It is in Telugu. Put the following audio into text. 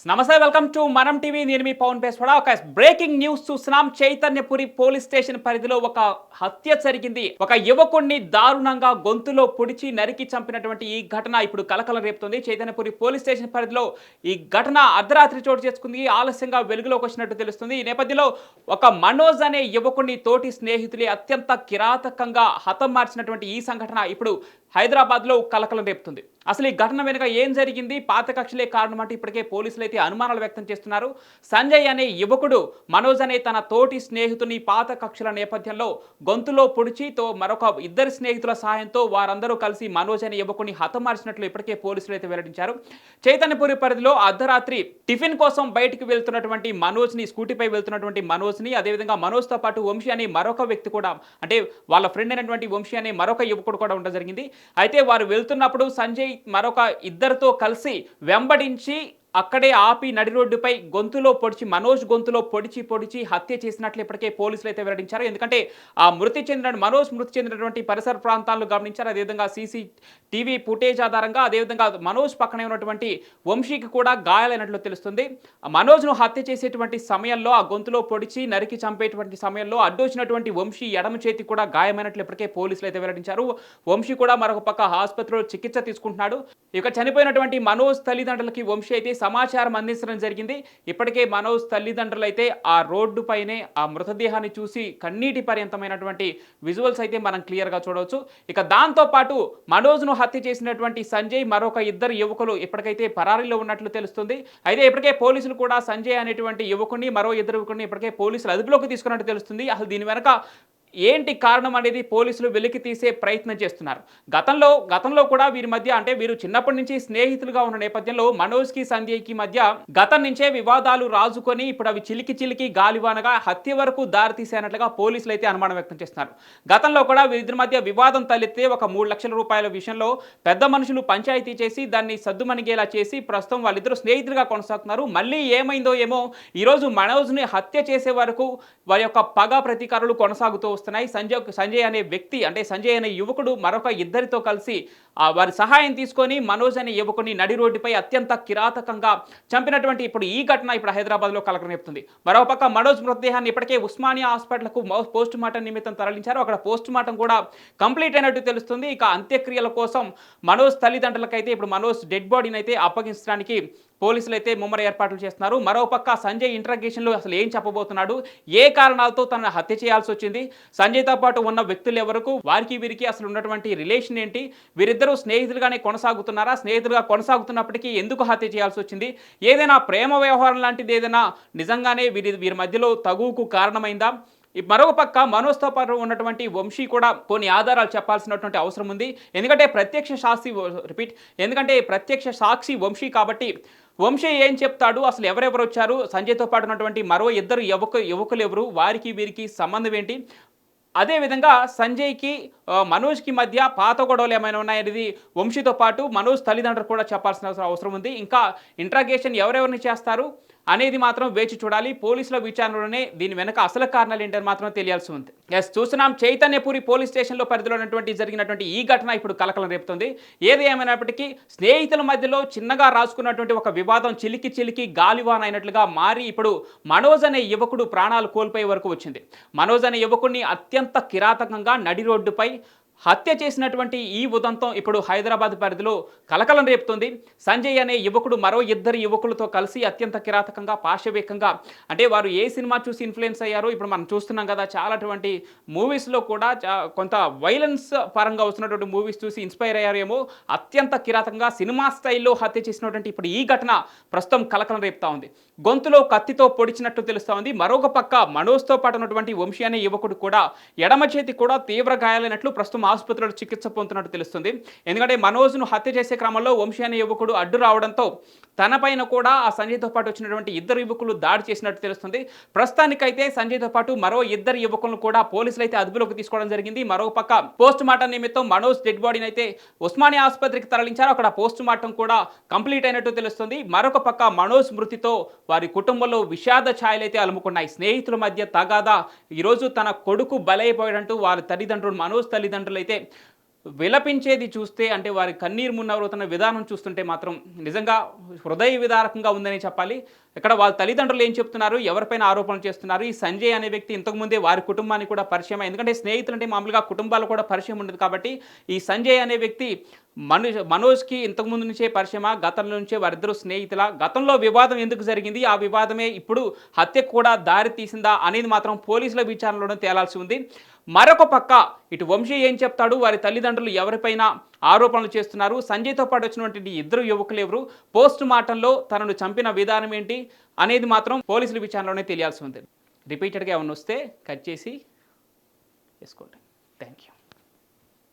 నమస్తే, వెల్కమ్ టు మనం టీవీ. నేను మీ పవన్ పేస్వాడ. ఒక బ్రేకింగ్ న్యూస్ చూస్తున్నాం. చైతన్యపురి పోలీస్ స్టేషన్ పరిధిలో ఒక హత్య జరిగింది. ఒక యువకుడిని దారుణంగా గొంతులో పొడిచి నరికి చంపినటువంటి ఈ ఘటన ఇప్పుడు కలకలం రేపుతుంది. చైతన్యపురి పోలీస్ స్టేషన్ పరిధిలో ఈ ఘటన అర్ధరాత్రి చోటు చేసుకుంది. ఆలస్యంగా వెలుగులోకి వచ్చినట్టు తెలుస్తుంది. ఈ నేపథ్యంలో ఒక మనోజ్ అనే యువకుడిని తోటి స్నేహితులే అత్యంత కిరాతకంగా హతం మార్చినటువంటి ఈ సంఘటన ఇప్పుడు హైదరాబాద్లో కలకలం రేపుతుంది. అసలు ఈ ఘటన వెనుక ఏం జరిగింది? పాత కక్షలే కారణం అంటే ఇప్పటికే పోలీసులు అయితే అనుమానాలు వ్యక్తం చేస్తున్నారు. సంజయ్ అనే యువకుడు మనోజ్ అనే తన తోటి స్నేహితుని పాత కక్షల నేపథ్యంలో గొంతులో పొడిచి మరొక ఇద్దరు స్నేహితుల సహాయంతో వారందరూ కలిసి మనోజ్ అనే యువకుని హతమార్చినట్లు ఇప్పటికే పోలీసులు అయితే వెల్లడించారు. చైతన్యపురి పరిధిలో అర్ధరాత్రి టిఫిన్ కోసం బయటికి వెళ్తున్నటువంటి మనోజ్ని, స్కూటీపై వెళ్తున్నటువంటి మనోజ్ని, అదేవిధంగా మనోజ్తో పాటు వంశీ అనే మరొక వ్యక్తి కూడా, అంటే వాళ్ళ ఫ్రెండ్ అయినటువంటి వంశీ అనే మరొక యువకుడు కూడా ఉండడం జరిగింది. అయితే వారు వెళ్తున్నప్పుడు సంజయ్ మరొక ఇద్దరితో కలిసి వెంబడించి అక్కడే ఆపి నడి రోడ్డుపై గొంతులో పొడిచి, మనోజ్ గొంతులో పొడిచి హత్య చేసినట్లు ఇప్పటికే పోలీసులు అయితే వెల్లడించారు. ఎందుకంటే మనోజ్ మృతి చెందినటువంటి పరిసర ప్రాంతాలను గమనించారు. అదేవిధంగా టీవీ ఫుటేజ్ ఆధారంగా, అదేవిధంగా మనోజ్ పక్కనే ఉన్నటువంటి వంశీకి కూడా గాయాలైనట్లు తెలుస్తుంది. మనోజ్ను హత్య చేసేటువంటి సమయంలో, ఆ గొంతులో పొడిచి నరికి చంపేటువంటి సమయంలో అడ్డొచ్చినటువంటి వంశీ ఎడమ చేతి కూడా గాయమైనట్లు ఇప్పటికే పోలీసులు అయితే వెల్లడించారు. వంశీ కూడా మరొక పక్క ఆసుపత్రిలో చికిత్స తీసుకుంటున్నాడు. ఇక చనిపోయినటువంటి మనోజ్ తల్లిదండ్రులకి వంశీ అయితే సమాచారం అందించడం జరిగింది. ఇప్పటికే మనోజ్ తల్లిదండ్రులు అయితే ఆ రోడ్డు పైనే ఆ మృతదేహాన్ని చూసి కన్నీటి పర్యంతమైనటువంటి విజువల్స్ అయితే మనం క్లియర్గా చూడవచ్చు. ఇక దాంతో పాటు మనోజ్ను హత్య చేసినటువంటి సంజయ్, మరొక ఇద్దరు యువకులు ఇప్పటికైతే పరారీలో ఉన్నట్లు తెలుస్తుంది. అయితే ఇప్పటికే పోలీసులు కూడా సంజయ్ అనేటువంటి యువకుని, మరో ఇద్దరు యువకుని ఇప్పటికే పోలీసులు అదుపులోకి తీసుకున్నట్టు తెలుస్తుంది. అసలు దీని వెనక ఏంటి కారణం అనేది పోలీసులు వెలికి తీసే ప్రయత్నం చేస్తున్నారు. గతంలో కూడా వీరి మధ్య, అంటే వీరు చిన్నప్పటి నుంచి స్నేహితులుగా ఉన్న నేపథ్యంలో మనోజ్కి సంజయ్కి మధ్య గతం నుంచే వివాదాలు రాజుకొని ఇప్పుడు అవి చిలికి గాలివానగా హత్య వరకు దారితీసేనట్లుగా పోలీసులు అయితే అనుమానం వ్యక్తం చేస్తున్నారు. గతంలో కూడా వీరిద్దరి మధ్య వివాదం తలెత్తే ఒక 3 లక్షల రూపాయల విషయంలో పెద్ద మనుషులు పంచాయతీ చేసి దాన్ని సద్దుమణిగేలా చేసి ప్రస్తుతం వాళ్ళిద్దరు స్నేహితులుగా కొనసాగుతున్నారు. మళ్ళీ ఏమైందో ఏమో ఈరోజు మనోజ్ని హత్య చేసే వరకు వారి యొక్క పగ ప్రతీకారాలు కొనసాగుతూ వస్తున్నాయి. సంజయ్ అనే వ్యక్తి, అంటే సంజయ్ అనే యువకుడు మరొక ఇద్దరితో కలిసి వారి సహాయం తీసుకొని మనోజ్ అనే యువకుని నడి రోడ్డుపై అత్యంత కిరాతకంగా చంపినటువంటి ఇప్పుడు ఈ ఘటన ఇప్పుడు హైదరాబాద్లో కలకలం రేపుతుంది. మరోపక్క మనోజ్ మృతదేహాన్ని ఇప్పటికే ఉస్మానియా హాస్పిటల్కు పోస్ట్ మార్టం నిమిత్తం తరలించారు. అక్కడ పోస్ట్ మార్టం కూడా కంప్లీట్ అయినట్టు తెలుస్తుంది. ఇక అంత్యక్రియల కోసం మనోజ్ తల్లిదండ్రులకైతే ఇప్పుడు మనోజ్ డెడ్ బాడీని అయితే అప్పగించడానికి పోలీసులు అయితే ముమ్మర ఏర్పాట్లు చేస్తున్నారు. మరోపక్క సంజయ్ ఇంట్రాగేషన్లో అసలు ఏం చెప్పబోతున్నాడు, ఏ కారణాలతో తనను హత్య చేయాల్సి వచ్చింది, సంజయ్తో పాటు ఉన్న వ్యక్తులు ఎవరకు, వారికి వీరికి అసలు ఉన్నటువంటి రిలేషన్ ఏంటి, వీరిద్దరూ స్నేహితులుగానే కొనసాగుతున్నారా, స్నేహితులుగా కొనసాగుతున్నప్పటికీ ఎందుకు హత్య చేయాల్సి వచ్చింది, ఏదైనా ప్రేమ వ్యవహారం లాంటిది ఏదైనా నిజంగానే వీరి మధ్యలో తగువుకు కారణమైందా, మరొక పక్క మనోజ్తో పాటు ఉన్నటువంటి వంశీ కూడా కొన్ని ఆధారాలు చెప్పాల్సినటువంటి అవసరం ఉంది. ఎందుకంటే ప్రత్యక్ష సాక్షి వంశీ కాబట్టి వంశీ ఏం చెప్తాడు, అసలు ఎవరెవరు వచ్చారు, సంజయ్తో పాటు ఉన్నటువంటి మరో ఇద్దరు యువకులు ఎవరు, వారికి వీరికి సంబంధం ఏంటి, అదేవిధంగా సంజయ్కి మనోజ్కి మధ్య పాత గొడవలు ఏమైనా ఉన్నాయనేది వంశీతో పాటు మనోజ్ తల్లిదండ్రులు కూడా చెప్పాల్సిన అవసరం ఉంది. ఇంకా ఇంట్రాగేషన్ ఎవరెవరిని చేస్తారు అనేది మాత్రం వేచి చూడాలి. పోలీసుల విచారణలోనే దీని వెనక అసలు కారణాలు ఏంటని మాత్రం తెలియాల్సి ఉంది. చూస్తున్నాం, చైతన్యపురి పోలీస్ స్టేషన్లో పరిధిలో జరిగినటువంటి ఈ ఘటన ఇప్పుడు కలకలం రేపుతుంది. ఏది ఏమైనప్పటికీ స్నేహితుల మధ్యలో చిన్నగా రాసుకున్నటువంటి ఒక వివాదం చిలికి గాలివాన అయినట్లుగా మారి ఇప్పుడు మనోజ్ అనే యువకుడు ప్రాణాలు కోల్పోయే వరకు వచ్చింది. మనోజ్ అనే యువకుడిని అత్యంత కిరాతకంగా నడి రోడ్డుపై హత్య చేసినటువంటి ఈ ఉదంతం ఇప్పుడు హైదరాబాద్ పరిధిలో కలకలం రేపుతుంది. సంజయ్ అనే యువకుడు మరో ఇద్దరు యువకులతో కలిసి అత్యంత కిరాతకంగా, పాశవికంగా, అంటే వారు ఏ సినిమా చూసి ఇన్ఫ్లుయెన్స్ అయ్యారో ఇప్పుడు మనం చూస్తున్నాం కదా, చాలాటువంటి మూవీస్లో కూడా కొంత వైలెన్స్ పరంగా వస్తున్నటువంటి మూవీస్ చూసి ఇన్స్పైర్ అయ్యారేమో, అత్యంత కిరాతకంగా సినిమా స్టైల్లో హత్య చేసినటువంటి ఇప్పుడు ఈ ఘటన ప్రస్తుతం కలకలం రేపుతా ఉంది. గొంతులో కత్తితో పొడిచినట్టు తెలుస్తూ ఉంది. మరొక పక్క మనోజ్తో పాటు ఉన్నటువంటి వంశీ అనే యువకుడు కూడా ఎడమ చేతి కూడా తీవ్ర గాయాలైనట్లు ప్రస్తుతం ఆసుపత్రిలో చికిత్స పొందుతున్నట్టు తెలుస్తుంది. ఎందుకంటే మనోజ్ను హత్య చేసే క్రమంలో వంశీ అనే యువకుడు అడ్డు రావడంతో తనపైన కూడా ఆ సంజయ్తో పాటు వచ్చినటువంటి ఇద్దరు యువకులు దాడి చేసినట్టు తెలుస్తుంది. ప్రస్తుతానికైతే సంజయ్తో పాటు మరో ఇద్దరు యువకులను కూడా పోలీసులు అయితే అదుపులోకి తీసుకోవడం జరిగింది. మరో పక్క పోస్ట్ మార్టం నిమిత్తం మనోజ్ డెడ్ బాడీని అయితే ఉస్మానియా ఆసుపత్రికి తరలించారు. అక్కడ పోస్ట్ మార్టం కూడా కంప్లీట్ అయినట్టు తెలుస్తుంది. మరొక పక్క మనోజ్ మృతితో వారి కుటుంబంలో విషాద ఛాయలైతే అలుముకున్నాయి. స్నేహితుల మధ్య తగాదా, ఈరోజు తన కొడుకు బలైపోయాడంటూ వారి తల్లిదండ్రులు, మనోజ్ తల్లిదండ్రులు అయితే విలపించేది చూస్తే అంటే వారి కన్నీరు మున్నవరుతున్న విధానం చూస్తుంటే మాత్రం నిజంగా హృదయ విదారకంగా ఉందని చెప్పాలి. ఇక్కడ వాళ్ళ తల్లిదండ్రులు ఏం చెప్తున్నారు, ఎవరిపైన ఆరోపణలు చేస్తున్నారు. ఈ సంజయ్ అనే వ్యక్తి ఇంతకుముందే వారి కుటుంబానికి కూడా పరిచయం. ఎందుకంటే స్నేహితులంటే మామూలుగా కుటుంబాలు కూడా పరిచయం ఉండదు కాబట్టి ఈ సంజయ్ అనే వ్యక్తి మనోజ్కి ఇంతకుముందు నుంచే పరిచయమా, గతంలో నుంచే వారిద్దరూ స్నేహితుల, గతంలో వివాదం ఎందుకు జరిగింది, ఆ వివాదమే ఇప్పుడు హత్యకు కూడా దారి తీసిందా అనేది మాత్రం పోలీసుల విచారణలోనే తేలాల్సి ఉంది. మరొక పక్క ఇటు వంశీ ఏం చెప్తాడు, వారి తల్లిదండ్రులు ఎవరిపైన ఆరోపణలు చేస్తున్నారు, సంజయ్తో పాటు వచ్చినటువంటి ఇద్దరు యువకులు ఎవరు, పోస్ట్ మార్టంలో తనను చంపిన విధానం ఏంటి అనేది మాత్రం పోలీసుల విచారణలోనే తెలియాల్సి ఉంది. రిపీటెడ్గా ఏమన్నా వస్తే కట్ చేసి వేసుకోండి. Thank you.